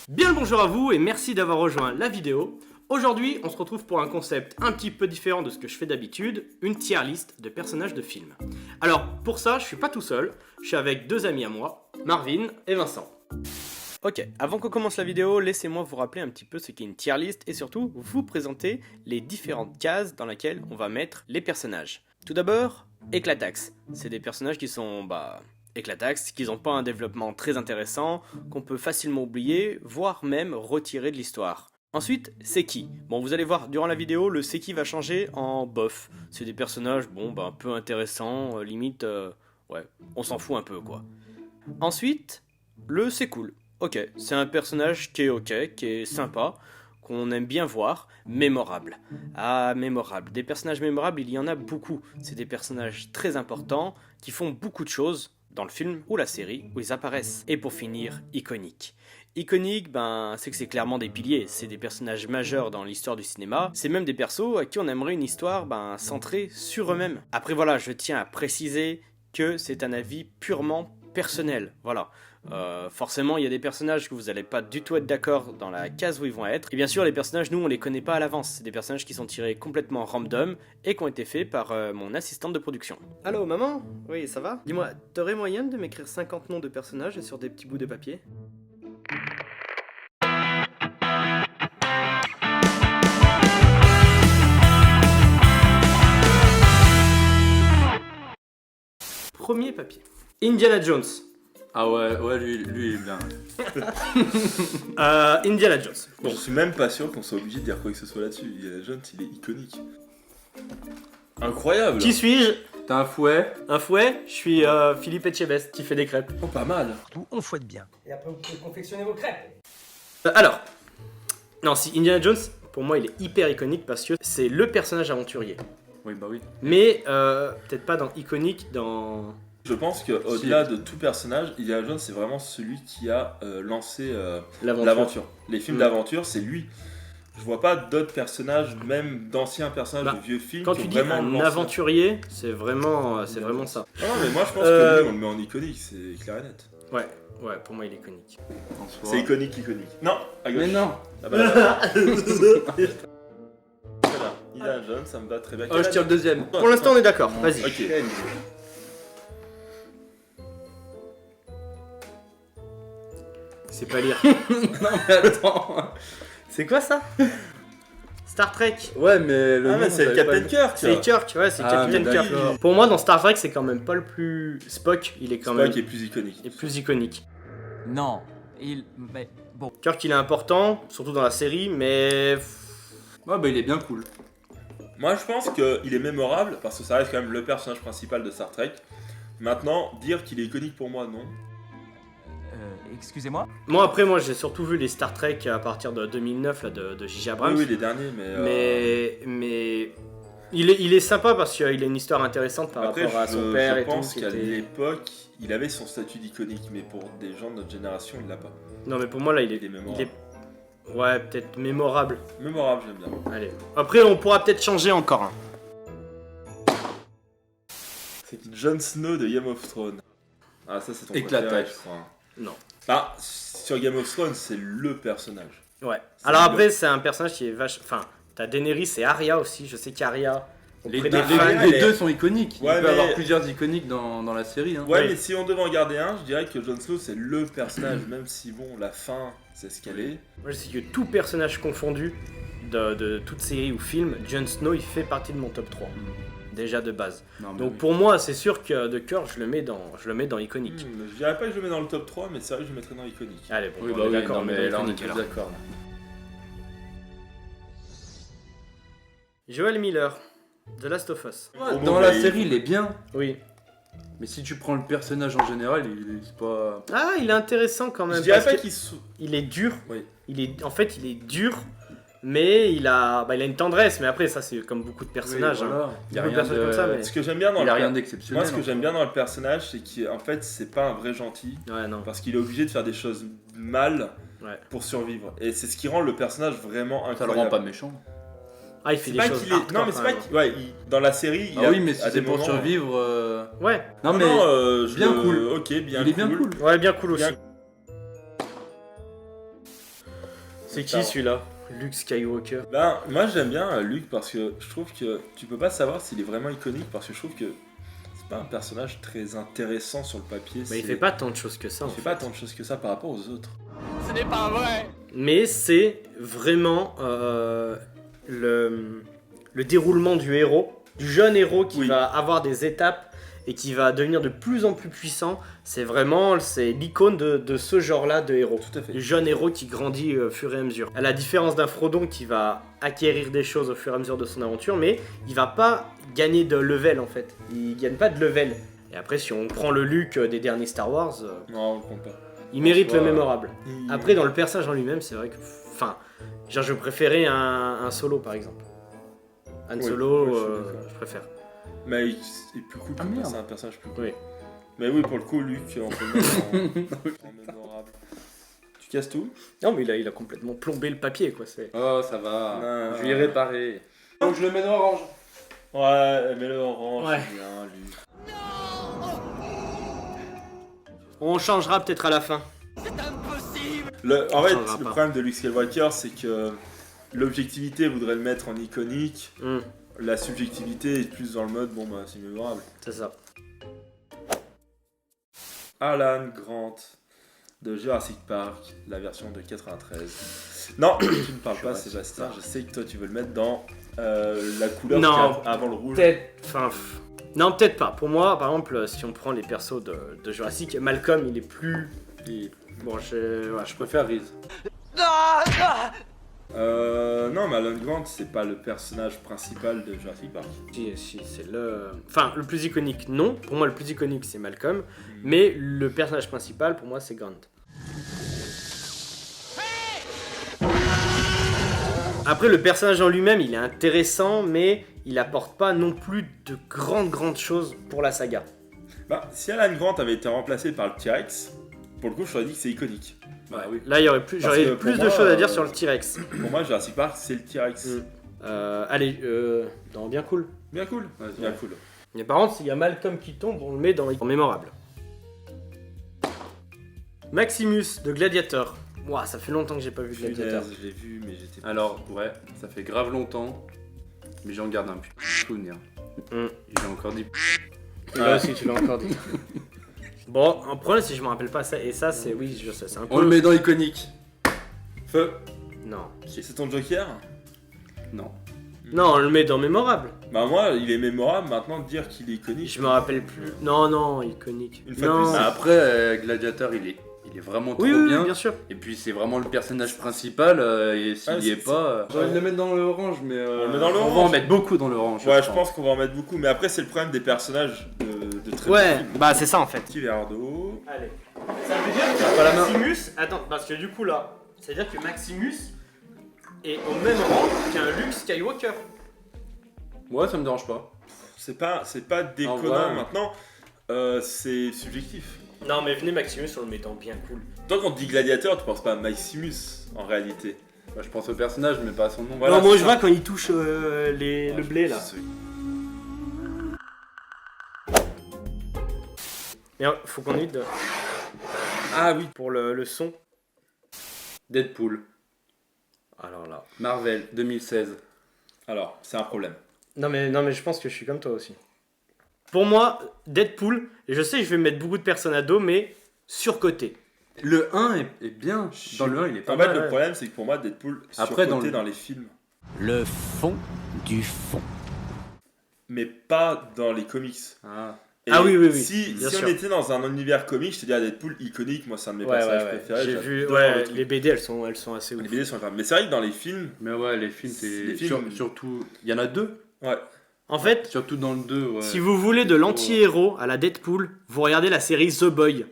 Bien le bonjour à vous et merci d'avoir rejoint la vidéo. Aujourd'hui, on se retrouve pour un concept un petit peu différent de ce que je fais d'habitude, une tier list de personnages de films. Alors, pour ça, je suis pas tout seul, je suis avec deux amis à moi, Marvin et Vincent. Ok, avant qu'on commence la vidéo, laissez-moi vous rappeler un petit peu ce qu'est une tier list et surtout vous présenter les différentes cases dans lesquelles on va mettre les personnages. Tout d'abord, Éclatax. C'est des personnages qui sont, éclatax, qui n'ont pas un développement très intéressant, qu'on peut facilement oublier, voire même retirer de l'histoire. Ensuite, c'est qui. Bon, vous allez voir, durant la vidéo, le c'est qui va changer en bof. C'est des personnages, peu intéressants, limite, on s'en fout un peu, quoi. Ensuite, le c'est cool. Ok, c'est un personnage qui est ok, qui est sympa, qu'on aime bien voir, mémorable. Ah, mémorable. Des personnages mémorables, il y en a beaucoup. C'est des personnages très importants, qui font beaucoup de choses, dans le film ou la série où ils apparaissent. Et pour finir, iconique. Iconique, c'est que c'est clairement des piliers, c'est des personnages majeurs dans l'histoire du cinéma, c'est même des persos à qui on aimerait une histoire centrée sur eux-mêmes. Après voilà, je tiens à préciser que c'est un avis purement personnel, voilà. Forcément, il y a des personnages que vous n'allez pas du tout être d'accord dans la case où ils vont être. Et bien sûr, les personnages, nous, on les connaît pas à l'avance. C'est des personnages qui sont tirés complètement random et qui ont été faits par mon assistante de production. Allô, maman? Oui, ça va? Dis-moi, t'aurais moyen de m'écrire 50 noms de personnages sur des petits bouts de papier? Premier papier. Indiana Jones. Ah ouais, lui il est bien. Indiana Jones. Bon. Je suis même pas sûr qu'on soit obligé de dire quoi que ce soit là-dessus. Indiana Jones, il est iconique. Incroyable. Qui suis-je? T'as un fouet? Un fouet? Je suis Philippe Etchebest qui fait des crêpes. Oh, pas mal. On fouette bien. Et après, vous pouvez confectionner vos crêpes. Si Indiana Jones, pour moi, il est hyper iconique parce que c'est le personnage aventurier. Oui, bah oui. Mais peut-être pas dans iconique, dans... Je pense qu'au-delà de tout personnage, Indiana Jones, c'est vraiment celui qui a lancé l'aventure. Les films d'aventure, c'est lui. Je vois pas d'autres personnages, même d'anciens personnages de vieux films. Quand tu dis un aventurier, c'est vraiment ça. Non, mais moi je pense que lui, on le met en iconique, c'est clair et net. Ouais, pour moi il est iconique. C'est iconique. Non, à gauche. Mais non. Ah bah là. Voilà, Indiana Jones, ça me va très bien. Oh, je tire le deuxième. Pour l'instant on est d'accord, vas-y. Ok. C'est pas lire. Non mais attends. C'est quoi ça? Star Trek. Ouais, mais le nom, c'est le Captain Kirk. C'est Kirk, ouais, c'est Captain Kirk. d'accord. Pour moi, dans Star Trek, c'est quand même pas le plus... Spock, il est quand même... Spock est plus iconique. Il est plus iconique. Non, mais bon. Kirk, il est important, surtout dans la série, mais... Ouais, bah il est bien cool. Moi, je pense qu'il est mémorable parce que ça reste quand même le personnage principal de Star Trek. Maintenant, dire qu'il est iconique pour moi, non. Excusez-moi. Moi, j'ai surtout vu les Star Trek à partir de 2009 là, de J.J. Abrams. Oui, les derniers, mais il est sympa parce qu'il a une histoire intéressante par rapport à son père et tout. Je pense qu'à l'époque, il avait son statut d'iconique, mais pour des gens de notre génération, il l'a pas. Non, mais pour moi, là, il est mémorable. Ouais, peut-être mémorable. Mémorable, j'aime bien. Allez. Après, on pourra peut-être changer encore un. C'est Jon Snow de Game of Thrones. Ah, ça, c'est ton Éclatax. préféré, je crois. Non. Sur Game of Thrones, c'est le personnage. Ouais. Alors après, c'est un personnage qui est vache... Enfin, t'as Daenerys et Arya aussi. Je sais qu'Arya... Les deux sont iconiques. Ouais, il peut y avoir plusieurs iconiques dans la série. Hein. Ouais, mais si on devait en garder un, je dirais que Jon Snow, c'est le personnage, même si, la fin, c'est ce qu'elle est. Moi, je sais que tout personnage confondu de toute série ou film, Jon Snow, il fait partie de mon top 3. Déjà de base. Non, donc oui. pour moi, c'est sûr que de cœur, je le mets dans iconique. Je dirais pas que je le mets dans le top 3, mais c'est vrai que je le mettrais dans iconique. Allez, bon, Oui, on est d'accord, non, mais là on est iconique, tous alors. d'accord. Joel Miller, The Last of Us. Dans la série, il est bien. Oui. Mais si tu prends le personnage en général, c'est pas. Ah, il est intéressant quand même. Je dirais parce pas il est dur. Oui. Il est dur, mais il a une tendresse. Mais après, ça, c'est comme beaucoup de personnages. Oui, voilà. Hein. Il y a Beaucoup de rien personnages comme ça, mais... Ce que j'aime bien dans Il a rien d'exceptionnel. Moi, ce que j'aime bien dans le personnage, c'est qu'en fait, c'est pas un vrai gentil. Ouais, non. Parce qu'il est obligé de faire des choses mal pour survivre. Et c'est ce qui rend le personnage vraiment incroyable. Ça le rend pas méchant. Ah, il fait des choses hardcore, non, mais c'est pas quand même. qu'il... Ouais, dans la série, il Ah a... oui, mais si à c'est des pour moments... survivre. Ouais. Non, mais. bien cool. Ok, bien Il est bien cool. Ouais, bien cool aussi. Bien- C'est qui celui-là? Luke Skywalker. Ben, moi j'aime bien Luke parce que je trouve que tu peux pas savoir s'il est vraiment iconique parce que je trouve que c'est pas un personnage très intéressant sur le papier. Mais il fait pas tant de choses que ça. Il fait pas tant de choses que ça par rapport aux autres. Ce n'est pas vrai. Mais c'est vraiment le déroulement du héros, du jeune héros qui va avoir des étapes et qui va devenir de plus en plus puissant. C'est l'icône de ce genre-là de héros. Tout à fait. Du jeune héros qui grandit au fur et à mesure. À la différence d'un Frodon qui va acquérir des choses au fur et à mesure de son aventure, mais il va pas gagner de level en fait. Il gagne pas de level. Et après, si on prend le Luke des derniers Star Wars, Non, on le compte pas. il mérite le mémorable. Après, dans le personnage en lui-même, c'est vrai que... Enfin, genre, je préférais un Solo, par exemple. Han Solo, je préfère. Mais il est plus cool, c'est un personnage plus cool. Oui. Mais oui, pour le coup, Luke, on peut le mettre en mémorable. Tu casses tout? Non, mais il a complètement plombé le papier, quoi. Oh, ça va. Non. Je vais y réparer. Donc je le mets dans orange. Ouais, mets-le orange. Ouais. C'est bien, Luke. On changera peut-être à la fin. En fait, le problème de Luke Skywalker, c'est que l'objectivité voudrait le mettre en iconique. La subjectivité est plus dans le mode, bon bah c'est mémorable. C'est ça. Alan Grant de Jurassic Park, la version de 93. Non, tu ne parles pas Sébastien, je sais que toi tu veux le mettre dans la couleur avant le rouge. Non, peut-être pas. Pour moi, par exemple, si on prend les persos de Jurassic, Malcolm, il est plus... Bon, je préfère Reese. Non, mais Alan Grant, c'est pas le personnage principal de Jurassic Park. Si, c'est le... Enfin, le plus iconique, non. Pour moi, le plus iconique, c'est Malcolm. Mais le personnage principal, pour moi, c'est Grant. Après, le personnage en lui-même, il est intéressant, mais il apporte pas non plus de grandes choses pour la saga. Bah, si Alan Grant avait été remplacé par le T-Rex, pour le coup, je t'aurais dit que c'est iconique. Ouais. Oui. Là, j'aurais plus de choses à dire sur le T-Rex. Pour moi, Jurassic Park, c'est le T-Rex. Allez, non, bien cool. Bien cool. Bien cool. Mais par contre, s'il y a Malcolm qui tombe, on le met en mémorable. Maximus de Gladiator. Ouah, ça fait longtemps que j'ai pas vu Gladiator. Je l'ai vu, mais j'étais... Alors, ouais, ça fait grave longtemps, mais j'en garde un souvenir. J'ai encore dit... Là aussi, tu l'as encore dit. Bon, un problème, si je me rappelle pas ça, et ça, c'est... Oui, je sais, c'est un peu... On le met dans iconique. Feu. Non. C'est ton Joker? Non. Non, on le met dans mémorable. Bah moi, il est mémorable, maintenant de dire qu'il est iconique... Je me rappelle plus. Non, iconique. Une fois de plus, après, Gladiator, il est vraiment trop bien. Oui, bien sûr. Et puis c'est vraiment le personnage principal, et s'il y est pas... J'ai envie de le mettre dans l'orange, mais... On le met dans l'orange. On va en mettre beaucoup dans l'orange. Ouais, je pense qu'on va en mettre beaucoup, mais après c'est le problème des personnages de très ouais, bah c'est ça en fait. Petit verre d'eau. Allez. Ça veut dire que Maximus... Attends, parce que du coup là, ça veut dire que Maximus est au même rang qu'un Luke Skywalker. Ouais, ça me dérange pas. C'est pas déconnant maintenant, c'est subjectif. Non mais venez Maximus, on le met dans bien cool. Toi quand tu dis gladiateur, tu penses pas à Maximus en réalité. Bah, je pense au personnage, mais pas à son nom. Voilà, non, moi je vois quand il touche le blé là. Mais faut qu'on ait de... Ah oui. Pour le son. Deadpool. Alors là. Marvel, 2016. Alors, c'est un problème. Non mais je pense que je suis comme toi aussi. Pour moi, Deadpool, et je sais que je vais mettre beaucoup de personnes à dos, mais surcoté. Le 1 est bien. Dans le 1, il est pas mal. En fait, le problème, c'est que pour moi, Deadpool, surcoté dans les films. Le fond du fond. Mais pas dans les comics. Oui. Si on était dans un univers comique, je te dis Deadpool iconique, moi c'est un de mes personnages préférés. J'ai vu, les BD elles sont assez ouf. Les BD sont incroyables. Mais c'est vrai que dans les films. Mais ouais, les films, c'est. Surtout. Il y en a 2. Ouais. En fait, surtout dans le 2, ouais. Si vous voulez de l'anti-héros à la Deadpool, vous regardez la série The Boy.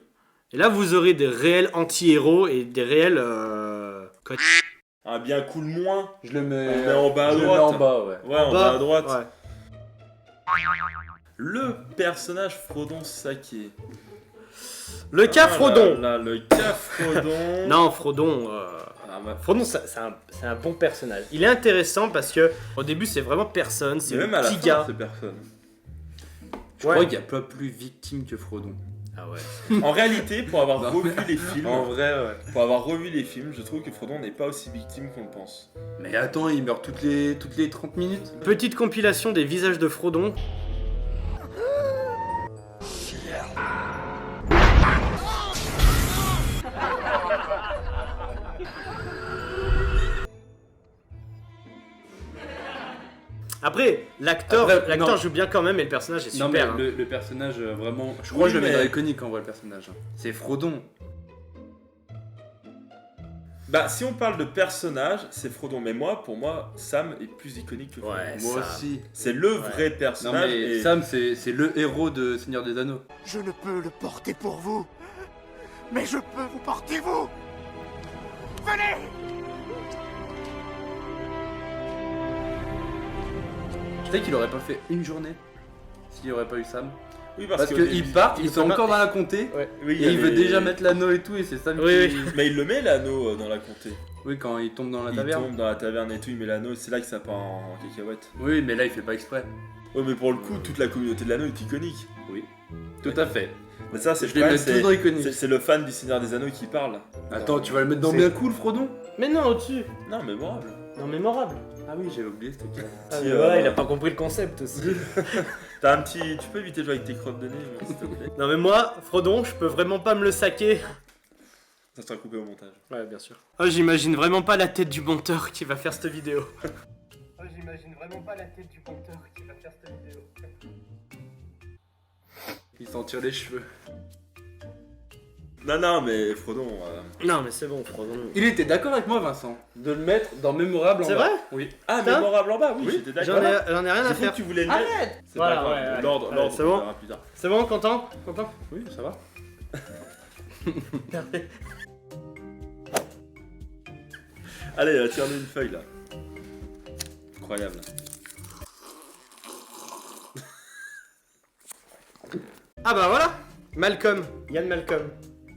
Et là, vous aurez des réels anti-héros et des réels. Un bien cool moins. Je le mets en bas à droite. Je le mets en bas, ouais. Ouais, en bas à droite. Ouais. Le personnage Frodon Saké. Le cas Frodon. Le cas Frodon. Non, Frodon. Frodon, c'est un bon personnage. Il est intéressant parce que au début, c'est vraiment personne. C'est même un à la petit fin, gars. c'est personne. Je crois qu'il n'y a pas plus victime que Frodon. Ah ouais. En réalité, pour avoir revu les films, En vrai, ouais. pour avoir revu les films, je trouve que Frodon n'est pas aussi victime qu'on le pense. Mais attends, il meurt toutes les 30 minutes. Petite compilation des visages de Frodon. Après, l'acteur non. joue bien quand même et le personnage est Non, super. mais hein. le personnage, vraiment. Je crois que je le mets dans l'iconique en vrai, le personnage. C'est Frodon. Bah, si on parle de personnage, c'est Frodon. Mais pour moi, Sam est plus iconique que Frodon. Ouais, Moi Sam. aussi. C'est le vrai Non, personnage. mais et... Sam, c'est le héros de Seigneur des Anneaux. Je ne peux le porter pour vous, mais je peux vous porter vous. Venez! Tu sais qu'il aurait pas fait une journée s'il n'y aurait pas eu Sam. Oui, Parce que qu'ils partent, ils sont peut encore pas- dans la comté. Ouais. Oui, Et il veut déjà mettre l'anneau et tout, et c'est Sam Oui, qui. oui. Mais il le met l'anneau dans la comté. Oui, quand il tombe dans la Il taverne. tombe dans la taverne et tout, il met l'anneau, c'est là que ça part en cacahuète. Oui, mais là il fait pas exprès. Ouais, mais pour le coup, toute la communauté de l'anneau est iconique. Oui. Tout à fait. Mais ça, c'est Je les mets tous dans iconique. c'est le fan du Seigneur des Anneaux qui parle. Attends, tu vas le mettre dans C'est- bien cool, Frodon? Mais non, au-dessus. Non, mémorable. Non, mémorable. Ah oui, j'avais oublié c'était clair. Ah, Si, mais voilà, il a pas compris le concept aussi. T'as un petit. Tu peux éviter de jouer avec tes crottes de nez, s'il te plaît. Non mais moi, Frodon, je peux vraiment pas me le saquer. Ça sera coupé au montage. Ouais, bien sûr. Oh, j'imagine vraiment pas la tête du monteur qui va faire cette vidéo. Oh, j'imagine vraiment pas la tête du monteur qui va faire cette vidéo. Il s'en tire les cheveux. Non, mais Frodon. Non mais c'est bon, Frodon. Il était d'accord avec moi, Vincent, de le mettre dans mémorable en C'est bas. vrai? Oui. Ah, Putain. mémorable en bas, oui, j'étais J'en d'accord. ai rien à J'ai cru faire. que tu voulais le mettre. Arrête. C'est Voilà, pas grave. ouais, ouais. L'ordre, Ouais, l'ordre, c'est on bon. verra plus tard. C'est bon, Quentin? Quentin? Oui, ça va. Allez, tire-nous une feuille là. Incroyable. Ah bah voilà, Malcolm, Yann Malcolm,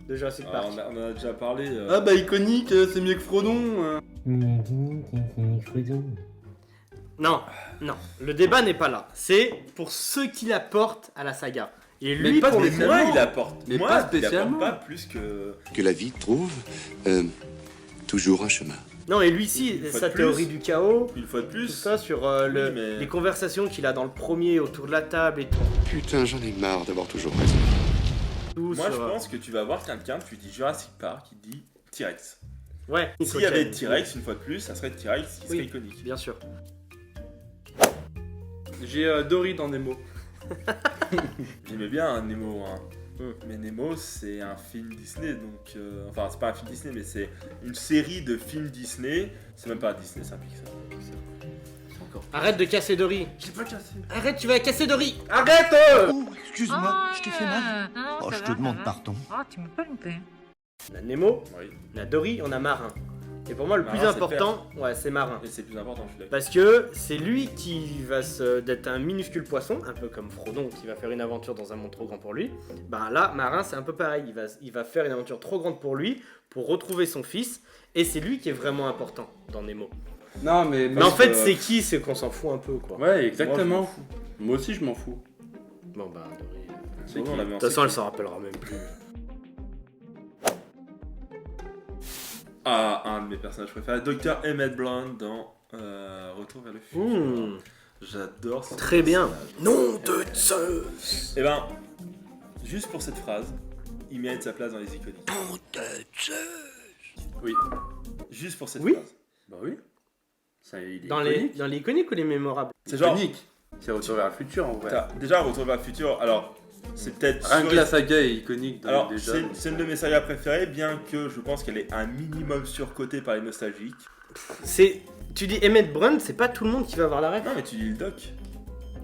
de Jurassic Alors, Park. on en a déjà parlé. Ah bah iconique, c'est mieux que Frodon. Non, non, le débat n'est pas là. C'est pour ceux qui l'apportent à la saga. Et lui, Mais pas pour le spécialement. Moi, moment, il apporte. Mais Moi, pas il apporte spécialement. pas plus que. Que la vie trouve toujours un chemin. Non, et lui, si, Une fois sa de théorie plus. du chaos, Une fois de tout plus. ça sur mais- les conversations qu'il a dans le premier autour de la table et tout. Putain, j'en ai marre d'avoir toujours raison. tout Moi, je sur, pense que tu vas voir quelqu'un, tu dis Jurassic Park, il dit T-Rex. Ouais, S'il y avait T-Rex, une fois de plus, ça serait T-Rex qui serait Oui. iconique. bien sûr. J'ai Dory dans Nemo. J'aimais bien hein, Nemo. Hein. Mm. Mais Nemo, c'est un film Disney, donc. Enfin, c'est pas un film Disney, mais c'est une série de films Disney. C'est même pas Disney, c'est un Pixar. Arrête de casser Dory. J'ai pas cassé. Arrête, tu vas casser Dory. Arrête Oh, excuse-moi, je t'ai fait mal. Oh, je te demande pardon. Ah, tu m'as pas loupé. On a Nemo, Oui. on a Dory, on a Marin. Et pour moi, le Marin, plus c'est important, ouais, c'est Marin. Et c'est plus important, je suis d'accord. Parce que c'est lui qui va d'être un minuscule poisson, un peu comme Frodon qui va faire une aventure dans un monde trop grand pour lui. Ben là, Marin c'est un peu pareil, il va faire une aventure trop grande pour lui, pour retrouver son fils, et c'est lui qui est vraiment important dans Nemo. Non, mais. Mais en fait, c'est qui? C'est qu'on s'en fout un peu quoi. Ouais, exactement. Moi aussi, je m'en fous. Bon bah, Dory. C'est Bon, qui on l'avait De en toute façon, elle série. s'en rappellera même plus. Ah, un de mes personnages préférés, Dr. Emmett Blunt dans Retour vers le futur. Mmh. J'adore ce Très bien. personnage. Nom de Zeus. Eh ben, juste pour cette phrase, il mérite sa place dans les iconiques. Oui. Juste pour cette Oui. phrase. Bah oui. Ça, il est Dans iconique. les iconiques ou les mémorables? C'est genre. Iconique. C'est Retour vers le futur en vrai. Déjà, Retour vers le futur, alors, c'est peut-être. Rien que la saga est iconique donc Alors, déjà. c'est une de mes sagas préférées, bien que je pense qu'elle est un minimum surcotée par les nostalgiques. Tu dis Emmett Brown, c'est pas tout le monde qui va avoir la ref. Non, mais tu dis le doc.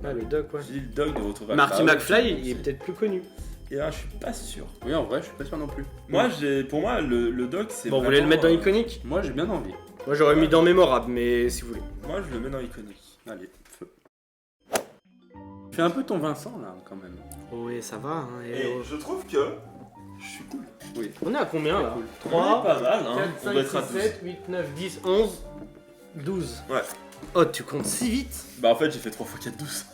Ah, le doc, ouais. Tu dis le doc de Retour vers Marty le futur. McFly, il est peut-être plus connu. Et là, je suis pas sûr. Oui, en vrai, je suis pas sûr non plus. Moi, pour moi, le doc, c'est. Bon, vous voulez le mettre dans iconique? Moi, j'ai bien envie. Moi, j'aurais mis dans mémorable, mais si vous voulez. Moi, je le mets dans iconique. Allez, feu. Fais un peu ton Vincent là, quand même. Oh, oui, ça va. Hein, Et je trouve que. Je suis cool. Oui. On est à combien là? Cool. 3, On est pas mal, hein. 4, On doit être 5, à 6, 12. 7, 8, 9, 10, 11, 12. Ouais. Oh, tu comptes si vite? Bah, en fait, j'ai fait 3 x 4, 12.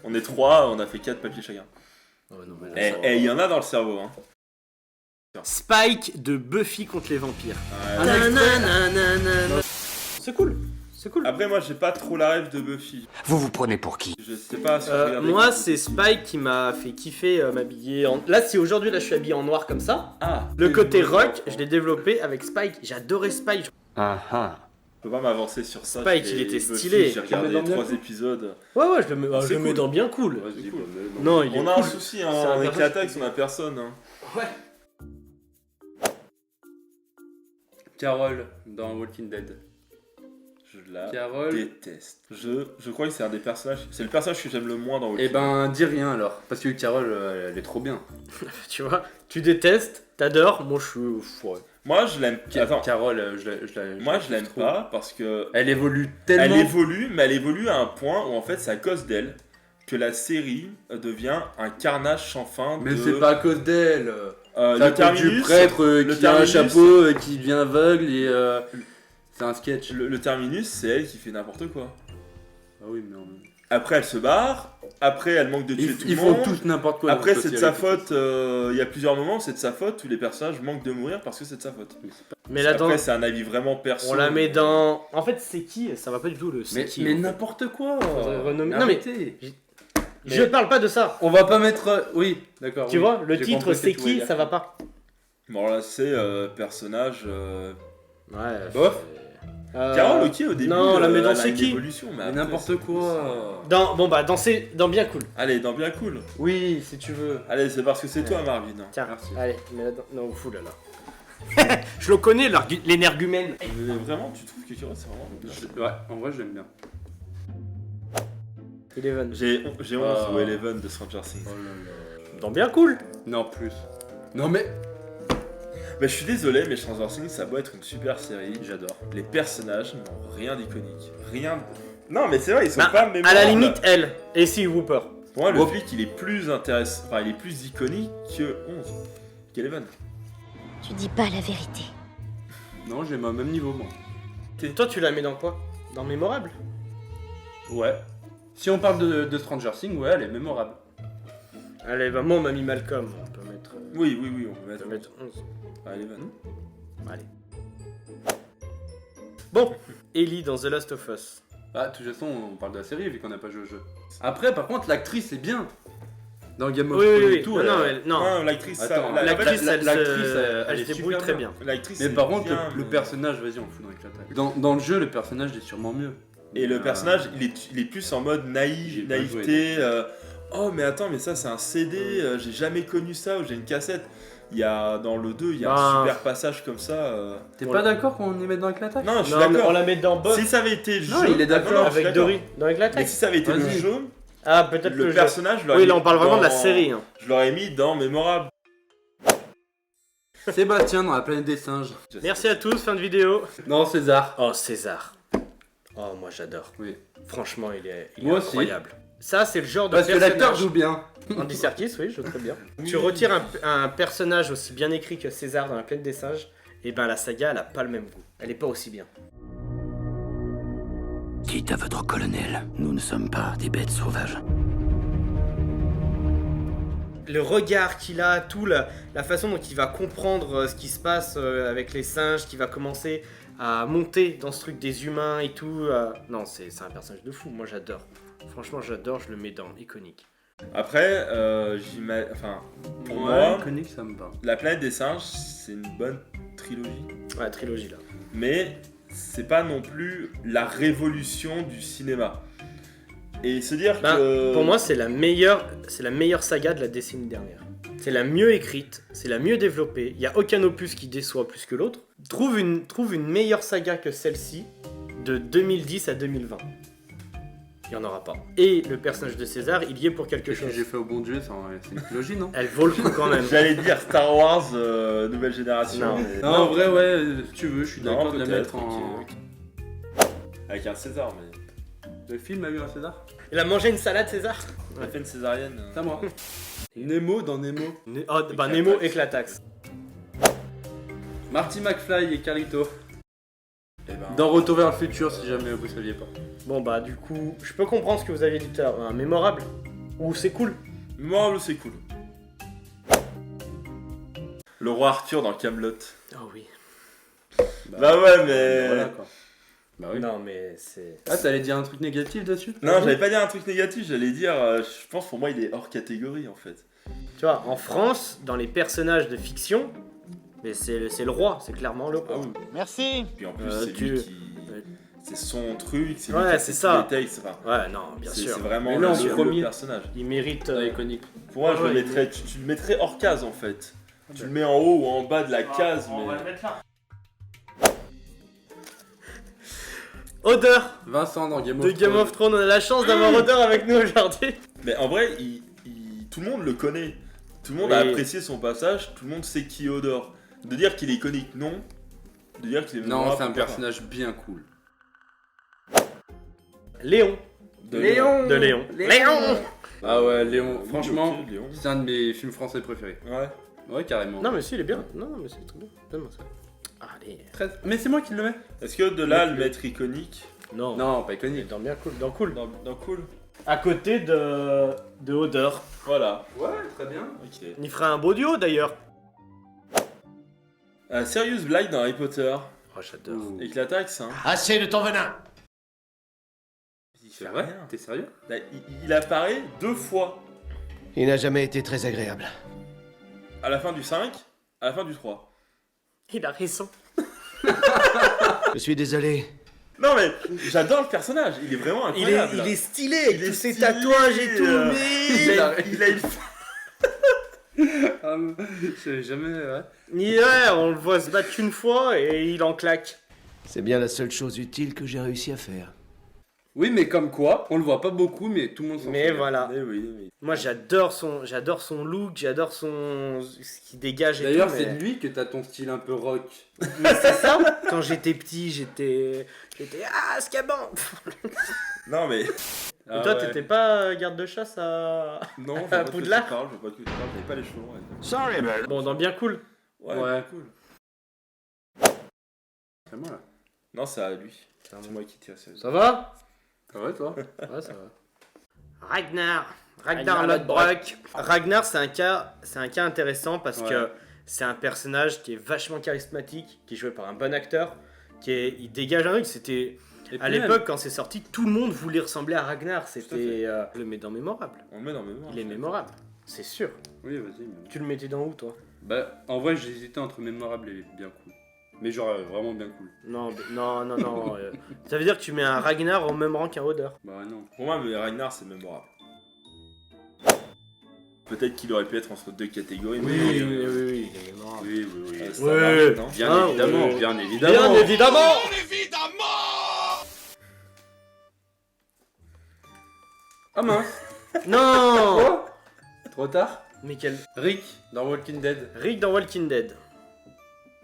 On est 3, on a fait 4 papiers chacun. Oh, non, mais là, il y en a dans le cerveau. Hein. Spike de Buffy contre les vampires. Ouais. C'est cool. C'est cool. Après, moi, j'ai pas trop la rêve de Buffy. Vous vous prenez pour qui? Je sais pas si vous regardez moi, Buffy. c'est Spike qui m'a fait kiffer m'habiller en. Là, si aujourd'hui, là, je suis habillé en noir comme ça. Ah, Le côté rock, je l'ai développé avec Spike. J'adorais Spike. Je peux pas m'avancer sur ça. Spike, j'ai- il était Buffy, stylé. J'ai regardé Tu le mets dans 3 bien épisodes. Ouais, je le mets, je C'est le mets cool. dans bien cool. Vas-y, cool. Non, il est On a cool. un souci C'est un avec personnage l'attaque, qui- on a personne. Hein. Ouais. Carole dans Walking Dead. Je la Carole. déteste. Je crois que c'est un des personnages. C'est le personnage que j'aime le moins dans Walking Eh ben, dis rien alors. Parce que Carole, elle est trop bien. Tu vois, tu détestes, t'adores. Moi, je suis. Ouais. Moi, je l'aime. Attends. Carole, Moi, je l'aime trop. pas parce que Elle évolue tellement. elle évolue, mais elle évolue à un point où en fait, c'est à cause d'elle que la série devient un carnage sans fin. Mais de... c'est pas à cause d'elle. C'est à le cause du terminus. prêtre le qui a un terminus- chapeau, qui devient aveugle et c'est un sketch. Le terminus, c'est elle qui fait n'importe quoi. Ah oui, mais Après, elle se barre. Après, elle manque de tuer tout le ils font monde. tous n'importe quoi. Après, dans c'est de cette sa série. faute. Il y a plusieurs moments, c'est de sa faute où les personnages manquent de mourir parce que c'est de sa faute. Mais là-dedans, Après, c'est un avis vraiment perso. on la met dans. En fait, c'est qui? Ça va pas du tout le c'est Mais, qui. mais en fait. n'importe quoi. Faudrait renommer- Non, mais- Arrêtez. Je parle pas de ça. On va pas mettre. Oui, d'accord. Tu oui. vois, le J'ai titre compris ce que c'est tu voulais qui, dire. ça va pas. Bon, là, c'est personnage. Ouais. Bof. Carole, ok, au début. non, on la met dans elle a C'est une qui évolution, mais Mais après, n'importe c'est- quoi. Dans bien cool. Allez, dans bien cool. Oui, si tu veux. Allez, c'est parce que c'est toi, Marvin. Tiens, Merci. allez, mets là-dedans. Non, fou là là. Je le connais, l'énergumène. Mais vraiment, tu trouves que Carole, c'est vraiment. Ouais, en vrai, je l'aime bien. Eleven. J'ai 11 Ah. ou 11 de Stranger Things. Dans bien cool. Non, plus. Non, mais. Mais je suis désolé, mais Stranger Things, ça doit être une super série. J'adore. Les personnages n'ont rien d'iconique. Rien. Non, mais c'est vrai, ils sont Bah, pas mémorables. à la limite, elle. Et si Whooper. Pour moi, le Bon. flic, il est plus intéressant. Enfin, il est plus iconique que 11. Qu'Eleven. Tu dis pas la vérité. Non, j'ai au même niveau, moi. Toi, tu la mets dans quoi? Dans mémorable? Ouais. Si on parle de Stranger Things, ouais, elle est mémorable. Allez, bah moi, on m'a mis Malcolm. On peut mettre, Oui, on peut on mettre. peut mettre 11. Ah, Eleven. Allez. Bon, Ellie dans The Last of Us. Bah, de toute façon, on parle de la série vu qu'on n'a pas joué au jeu. Après, par contre, l'actrice est bien. Dans Game of Oui, Thrones oui, et oui. tout. Non, non, elle- non. Non, l'actrice, ça. Attends, L'actrice, elle, l'actrice, elle est se débrouille super très bien. bien. L'actrice. Mais c'est par contre, bien, le mais- personnage, vas-y, on le fout dans les l'attaque. Dans le jeu, le personnage est sûrement mieux. Et le personnage, il est plus en mode J'ai pas naïveté. Oh, mais attends, mais ça, c'est un CD. J'ai jamais connu ça. Ou j'ai une cassette. Il y a dans le 2, il y a un Bah. super passage comme ça. T'es On pas l'a- d'accord qu'on y mette dans l'attaque? Non, je suis Non, mais d'accord. on la met dans Bob Si ça avait été le Non, jeu. il est d'accord. Ah, non, je suis avec d'accord. Dory. Dans avec Mais l'attaque. si ça avait été le Vas-y. jeu, Ah, peut-être le le jeu. personnage, je l'aurais Oui, là, mis on parle vraiment de la dans- série. Hein. Je l'aurais mis dans mémorable. Sébastien dans la planète des singes. Merci à tous, fin de vidéo. Non, César. Oh, César. Oh, moi j'adore. Oui. Franchement, il est Moi aussi. incroyable. Ça, c'est le genre de Parce que l'acteur personnage. joue bien. Andy Serkis, oui, je joue très bien. Oui. Tu retires un personnage aussi bien écrit que César dans la planète des singes, et ben la saga, elle a pas le même goût. Elle est pas aussi bien. Dites à votre colonel, nous ne sommes pas des bêtes sauvages. Le regard qu'il a, tout la façon dont il va comprendre ce qui se passe avec les singes, qui va commencer à monter dans ce truc des humains et tout. Non, c'est un personnage de fou, moi j'adore. Franchement, j'adore, je le mets dans iconique. Après, pour moi, Iconique, ça me parle. La planète des singes, c'est une bonne trilogie. Ouais, la trilogie là. Mais c'est pas non plus la révolution du cinéma. Et se dire Ben, que. Pour moi, c'est la meilleure saga de la décennie dernière. C'est la mieux écrite, c'est la mieux développée. Il n'y a aucun opus qui déçoit plus que l'autre. Trouve une meilleure saga que celle-ci de 2010 à 2020. Il n'y en aura pas. Et le personnage de César, il y est pour quelque Qu'est-ce que chose. j'ai fait au bon Dieu, c'est une trilogie, non? Elle vaut le coup quand même. J'allais dire Star Wars, nouvelle génération. Non. mais- Non, en vrai, ouais, si tu veux, je suis Non, d'accord de la peut-être, mettre en. ok. Avec un César, mais. Le film a eu un César? Il a mangé une salade, César. On a fait une césarienne. C'est à moi. Nemo dans Nemo. Oh, bah Nemo éclataxe. Marty McFly et Carlito. Eh ben, Dans Retour vers le futur, si jamais vous saviez pas. Bon bah du coup, je peux comprendre ce que vous aviez dit tout à l'heure. Un mémorable. Ou c'est cool. Mémorable, c'est cool. Le roi Arthur dans Camelot. Oh oui. Bah ouais, mais... Voilà, quoi. Bah oui. Non, mais c'est... Ah, t'allais dire un truc négatif dessus? Non, j'allais pas dire un truc négatif, j'allais dire... je pense pour moi, il est hors catégorie, en fait. Tu vois, en France, dans les personnages de fiction, mais c'est le roi, c'est clairement le roi. Ah oui. Merci. Puis en plus, c'est tu- lui qui... C'est son truc, c'est lui Ouais, qui a c'est fait ça. tous les textes. Enfin, Ouais, non, bien sûr. c'est vraiment Mais non, le premier- personnage. Il mérite... Iconique. Pour moi, je Ouais, le mettrais... Tu le mettrais hors case, en fait. Tu le mets en haut ou en bas de la case, On va mais... le mettre là. Odeur Vincent dans Game de Game of Thrones, on a la chance d'avoir Odeur avec nous aujourd'hui. Mais en vrai, tout le monde le connaît. Tout le monde a Oui. apprécié son passage, tout le monde sait qui est Odor. De dire qu'il est iconique, non. De dire qu'il est Non, mémorable, c'est un pourquoi personnage bien cool. Léon. pas. De Léon. De Léon. Léon. Ah ouais, Léon, franchement, Ok, Léon. c'est un de mes films français préférés. Ouais. Ouais, carrément. Non, mais si, il est bien. Non, mais c'est très bien. Donne-moi ça. Allez. Mais c'est moi qui le mets. Est-ce que de là, le mettre iconique Non. Non, pas Il est iconique. dans bien cool. Dans cool. dans cool. À côté de Odeur. Voilà. Ouais, très bien. Ok. Il ferait un beau duo d'ailleurs. Sirius Black dans Harry Potter. Oh, j'adore. Avec l'attaque, hein. Assez de ton venin. Il C'est fait vrai? rien. T'es sérieux? Là, il apparaît 2 fois. Il n'a jamais été très agréable. À la fin du 5, à la fin du 3. Il a raison. Je suis désolé. Non mais, j'adore le personnage, il est vraiment incroyable. Il est stylé avec Il est tous ses stylé, tatouages et tout. il a une... Ah, j'ai jamais. Ouais. Ouais, on le voit se battre une fois et il en claque. C'est bien la seule chose utile que j'ai réussi à faire. Oui, mais comme quoi, on le voit pas beaucoup, mais tout le monde s'en Mais souvient. voilà. Eh oui. Moi j'adore son look, j'adore ce qu'il dégage et D'ailleurs, tout. c'est mais- de lui que t'as ton style un peu rock. Mais c'est ça. Quand j'étais petit, j'étais Azkaban. Non mais... Et toi, t'étais pas garde de chasse à... Non, à Poudlard. je vois pas de quoi tu parles, j'avais pas les cheveux. Ouais, Sorry, man. Bon, dans bien cool. Ouais. cool. C'est moi là. Non, c'est à lui. C'est moi qui tire. Ça va? Ah ouais, toi? Ouais, ça va. Ragnar Lodbrok. Ragnar, c'est un cas intéressant parce Ouais. que c'est un personnage qui est vachement charismatique, qui est joué par un bon acteur, il dégage un truc. C'était Et à puis l'époque quand c'est sorti, tout le monde voulait ressembler à Ragnar. fait. C'était le met dans mémorable. On le met dans mémoire. Il est mémorable, c'est sûr. même. Oui, vas-y. mais- Tu le mettais dans où toi? Bah, en vrai, j'hésitais entre mémorable et bien cool. Mais genre, vraiment bien cool. Non. Ça veut dire que tu mets un Ragnar au même rang qu'un Odeur. Bah, non. Pour moi, mais Ragnar, c'est mémorable. Peut-être qu'il aurait pu être entre 2 catégories, mais... Oui, il est mémorable. Oui. ça va vite, non Bien Ah, évidemment, oui. bien évidemment. Bien évidemment. Ah mince. Non. Quoi? Trop tard? Mais quel Rick, dans Walking Dead. Rick dans Walking Dead.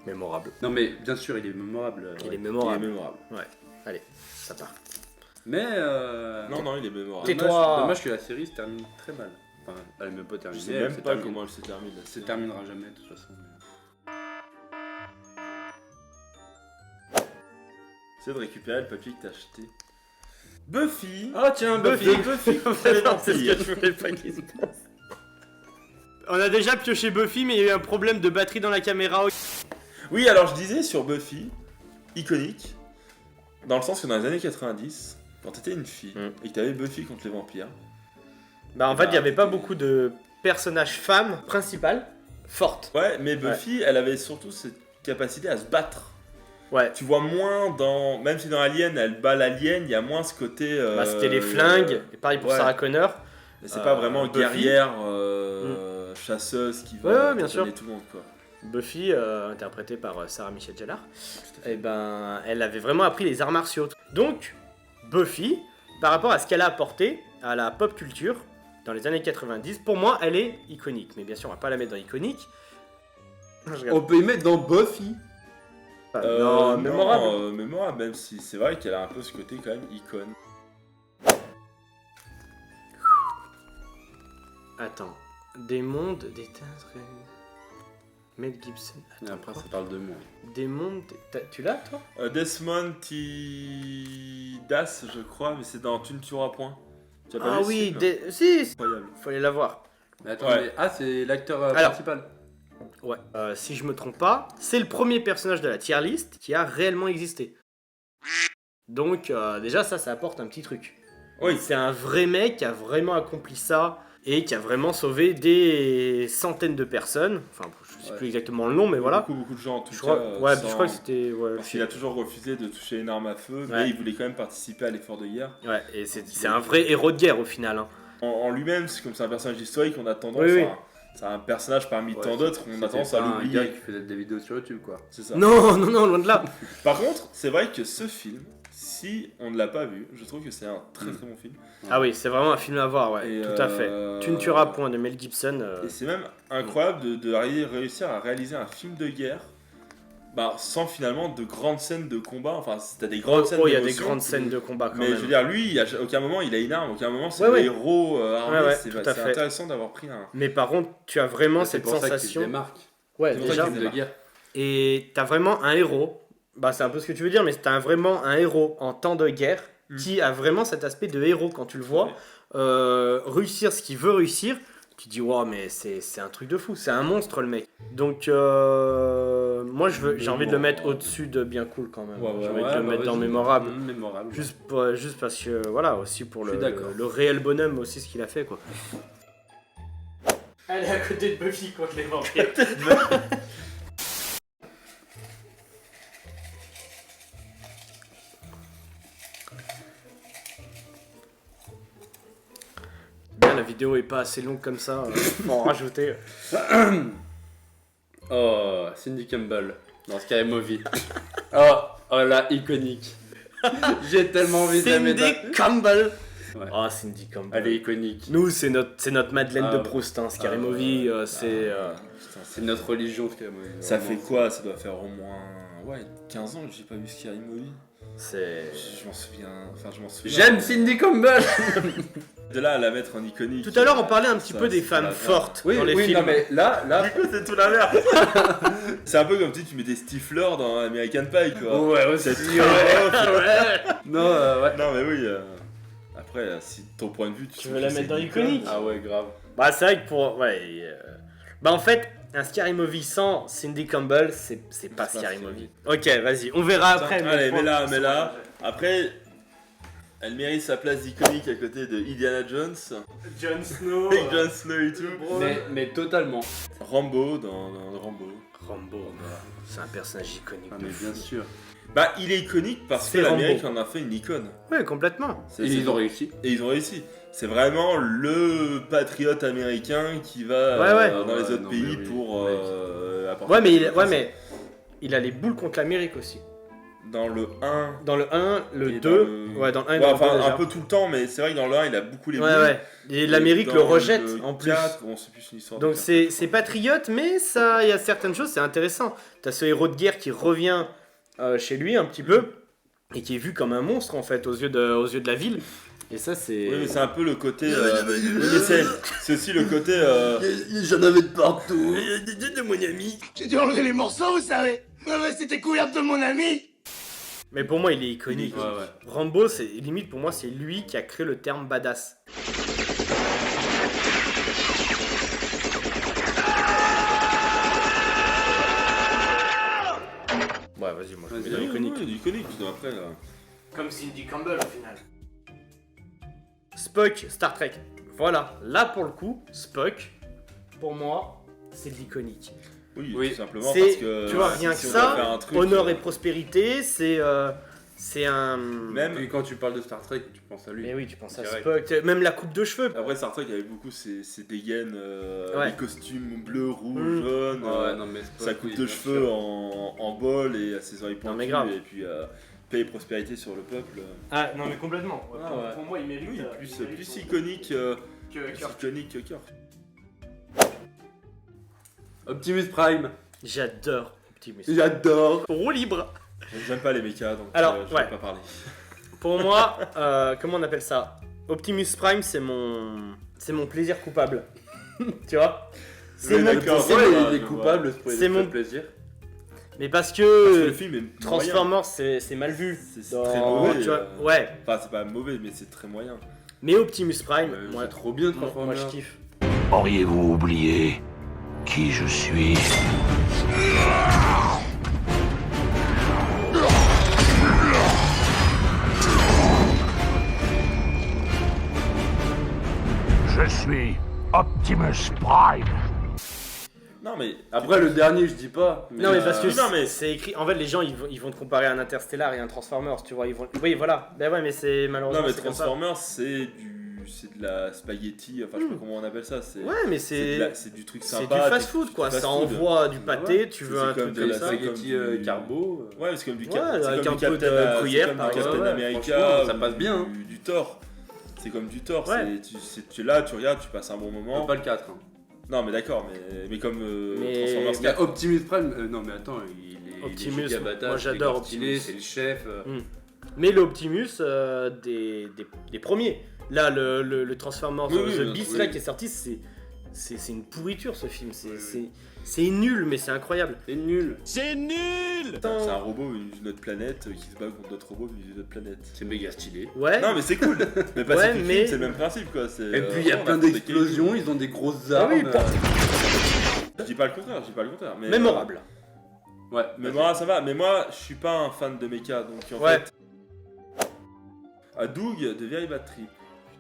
Mémorable. Non mais, bien sûr, il est mémorable. Il est Il est mémorable. mémorable. Ouais. Allez, ça part. Mais, Non, il est mémorable. Tais-toi. dommage que la série se termine très mal. Enfin, elle est même pas Je terminée. sais elle même se pas termine. comment elle se termine. la Elle se série. terminera jamais, de toute façon. C'est de récupérer le papier que t'as acheté. Buffy. Ah tiens, Buffy. Non, c'est ce que je voulais pas qu'il se passe. On a déjà pioché Buffy, mais il y a eu un problème de batterie dans la caméra. Oui, alors je disais sur Buffy, iconique, dans le sens que dans les années 90, quand t'étais une fille et que t'avais Buffy contre les vampires, Bah en fait, il y avait pas beaucoup de personnages femmes principales fortes. ouais, mais Buffy, elle avait surtout cette capacité à se battre. Ouais. Tu vois moins dans, même si dans Alien, elle bat l'alien, il y a moins ce côté. Bah c'était les flingues. Et pareil pour ouais. Sarah Connor. Mais c'est pas vraiment Buffy. guerrière, chasseuse qui va Ouais, bien sûr. donner tout le monde quoi. Buffy, interprétée par Sarah Michelle Gellar, et ben, elle avait vraiment appris les arts martiaux. Donc, Buffy, par rapport à ce qu'elle a apporté à la pop culture dans les années 90, pour moi, elle est iconique. Mais bien sûr, on va pas la mettre dans iconique. On peut y mettre dans Buffy. Non, mémorable. Mémorable, même si c'est vrai qu'elle a un peu ce côté quand même icône. Attends, des mondes, des teintes. Mel Gibson. Et Attends, après, ça parle de moi. des mondes. Tu l'as, toi? Desmond Tidas, je crois, mais c'est dans Tu ne tueras point. Tu as pas Ah vu ce oui, film si, Incroyable. fallait la voir. Mais attends, Ouais. mais... Ah, c'est l'acteur Alors. principal. Ouais. Si je me trompe pas, c'est le premier personnage de la tier list qui a réellement existé. Donc déjà ça apporte un petit truc. Oui. C'est un vrai mec qui a vraiment accompli ça et qui a vraiment sauvé des centaines de personnes. Enfin, je sais plus exactement le nom, mais voilà. Beaucoup de gens en tout Je cas. crois, je crois que c'était... Ouais, Parce qu'il a toujours refusé de toucher une arme à feu, mais Ouais. il voulait quand même participer à l'effort de guerre. ouais, et c'est un vrai héros de guerre au final. Hein. En lui-même, c'est comme c'est un personnage historique, on a tendance Oui, oui. à... C'est un personnage parmi Ouais, tant d'autres, on a tendance à un gars l'oublier. qui faisait des vidéos sur YouTube, quoi. C'est ça. Non, loin de là. Par contre, c'est vrai que ce film, si on ne l'a pas vu, je trouve que c'est un très très bon film. Ah oui, c'est vraiment un film à voir, ouais, Et, tout à fait. Tu ne tueras point de Mel Gibson. Et c'est même incroyable de réussir à réaliser un film de guerre sans finalement de grandes scènes de combat. Enfin, t'as des grandes scènes il y a des d'émotion, grandes scènes de combat quand mais même. je veux dire, lui, à aucun moment il a une arme, à aucun moment c'est Ouais, le ouais. héros armé. Ouais, c'est tout à fait. intéressant d'avoir pris un. Mais par contre, tu as vraiment C'est cette pour ça qu'il se sensation. démarque. Ouais, C'est pour ça déjà. qu'il se de guerre. Et t'as vraiment un héros. Bah, c'est un peu ce que tu veux dire, mais t'as vraiment un héros en temps de guerre qui a vraiment cet aspect de héros quand tu le vois. Réussir ce qu'il veut réussir. Tu dis, wow, mais c'est un truc de fou, c'est un monstre le mec. Donc, moi j'ai envie de le mettre au-dessus de bien cool quand même. Ouais, J'ai envie de le mettre dans vas-y. mémorable. Mémorable. Juste parce que, voilà, aussi pour Je suis d'accord. le réel bonhomme aussi, ce qu'il a fait, quoi. Elle est à côté de Buffy contre les vampires. Bien, la vidéo est pas assez longue comme ça, faut en rajouter. Oh, Cindy Campbell dans Scary Movie. Oh là, iconique. J'ai tellement envie de la mettre. Cindy Campbell. Ouais. Ah, Cindy Campbell. Elle est iconique. Nous, c'est notre Madeleine Ah, de Proust, hein. Scary Movie, c'est... Putain, C'est notre religion, Scary Movie. ça Vraiment. fait quoi? Ça doit faire au moins 15 ans que j'ai pas vu Scary Movie. c'est... Je m'en souviens. Enfin, je m'en souviens. J'aime Cindy Campbell. De là à la mettre en iconique. Tout à l'heure, on parlait un petit Ça, peu des c'est femmes la fortes Oui, dans les oui, films. non mais là, Du coup, c'est tout l'inverse. C'est un peu comme si tu mettais Stifler dans American Pie, quoi. ouais, C'est c'est très rough. Non, ouais. Non, mais oui. Après, si ton point de vue, Tu trouves veux la que mettre c'est dans iconique. l'iconique? Ah ouais, grave. Bah, c'est vrai que pour... Ouais, bah, en fait, un Scary Movie sans Cindy Campbell, c'est pas C'est pas Scary Scary Movie. Ok, vas-y, on verra après. Allez, mais mets là. Après, elle mérite sa place d'iconique à côté de Indiana Jones, Jon Snow. avec Jon Snow et tout. Mais totalement. Rambo dans Rambo. Rambo, c'est un personnage iconique. Ah, de mais fou. bien sûr. Bah, il est iconique parce C'est que l'Amérique Rambo. en a fait une icône. Ouais, complètement. C'est- Et c'est- ils ont réussi. Et ils ont réussi. C'est vraiment le patriote américain qui va Ouais. dans les Ouais, autres non, pays mais oui. pour Ouais. apporter. Ouais, mais quelque chose. il a les boules contre l'Amérique aussi. Dans le 1. Dans le 1, le Et 2, dans le- ouais, dans le 1 et Ouais, dans le 2 enfin, déjà. un peu tout le temps, mais c'est vrai que dans le 1, il a beaucoup les Ouais, boules. ouais. Et l'Amérique Dans le rejette le en plus. 4, bon, c'est plus une histoire Donc de c'est patriote, mais ça, il y a certaines choses, c'est intéressant. T'as ce héros de guerre qui revient chez lui un petit peu, et qui est vu comme un monstre en fait aux yeux de la ville. Et ça c'est... Oui, mais c'est un peu le côté. Oui, mais c'est aussi le côté. J'en avais de partout. de mon ami. J'ai dû enlever les morceaux, vous savez. Ouais, c'était couvert de mon ami. Mais pour moi il est iconique. Ouais, ouais. Rambo, c'est limite pour moi c'est lui qui a créé le terme badass. Ouais, vas-y, moi je Vas-y, mets dans l'iconique. Oui, iconique. Après, là. Comme Cindy Campbell au final. Spock, Star Trek. Voilà, là pour le coup, Spock, pour moi, c'est de l'iconique. Oui, tout simplement parce C'est, que. tu vois, rien que si on doit faire un ça, truc, honneur et prospérité, c'est un... Même. Puis quand tu parles de Star Trek, tu penses à lui. Mais oui, tu penses à Direct. Spock, même la coupe de cheveux. Après, Star Trek avait beaucoup ses dégaines, Ouais. les costumes bleu, rouge, Mm. jaune, Ouais, non, mais Spock, sa coupe oui, de bien cheveux sûr. en bol et à ses oreilles Non, mais pointues, grave. et puis paix et prospérité sur le peuple. Ah non mais complètement. Ah, ouais. Pour moi il mérite... Oui, il mérite plus son- iconique, que plus Kirk. iconique que Kirk. Optimus Prime. J'adore Optimus. J'adore. Roue libre. J'aime pas les mechas, donc Alors, je ouais. vais pas parler. Pour moi, comment on appelle ça? Optimus Prime, c'est mon plaisir coupable. Tu vois? C'est Oui, mon... d'accord. c'est Ouais, mon- je il est vois. coupable, C'est c'est mon- mon plaisir. Mais parce Parce que le que film est Transformers, c'est mal vu. C'est Dans- très mauvais. tu vois, ouais. Enfin, c'est pas mauvais, mais c'est très moyen. Mais Optimus Prime, Ouais, moi, c'est trop bien moi je Transformers. kiffe. Auriez-vous oublié qui je suis? Je suis Optimus Prime. Non mais Après le dernier, je dis pas. Non mais parce que non, mais- c'est écrit. En fait, les gens ils vont te comparer à un Interstellar et un Transformers, tu vois. Ils vont. Oui, voilà. Ben ouais, mais c'est malheureusement. non mais c'est comme ça. Transformers c'est de la spaghetti, enfin je sais pas comment on appelle ça, c'est Ouais, mais c'est du truc c'est sympa. du fast-food quoi. Ça envoie du pâté. Tu veux C'est un comme truc de comme la ça. spaghetti comme du- carbo. Ouais, c'est comme du Ouais, c'est avec comme un du peu de Captain, gruyère, c'est comme par du Captain exemple. Ouais, America, franchement, ça ou passe bien, hein. du Thor. C'est comme du Thor, Ouais. tu es là, tu regardes, tu passes un bon moment. Pas le 4. Hein. Non mais d'accord, mais comme Mais- Transformers Il y a 4. Optimus Prime. Non mais attends, il est Optimus, giga badass, moi, j'adore il est stylé, Optimus. c'est le chef. Mais l'Optimus des premiers. Là, le Transformers Oui, oui, The bien Beast sûr, là oui. qui est sorti, c'est une pourriture ce film. C'est nul, mais c'est incroyable. C'est nul. C'est un robot venu d'une autre planète qui se bat contre d'autres robots venus d'une autre planète. C'est méga stylé. Ouais. Non mais c'est cool. Mais pas Ouais, Film, mais- c'est le même principe quoi. C'est, Et puis il y a on plein apprend des d'explosions, ils ont des grosses Ah armes. oui, Je dis pas le contraire, Mais, Mémorable. Ouais, Mais moi ça va, mais moi je suis pas un fan de mecha donc en Ouais. fait. À Doug de Very Bad Trip.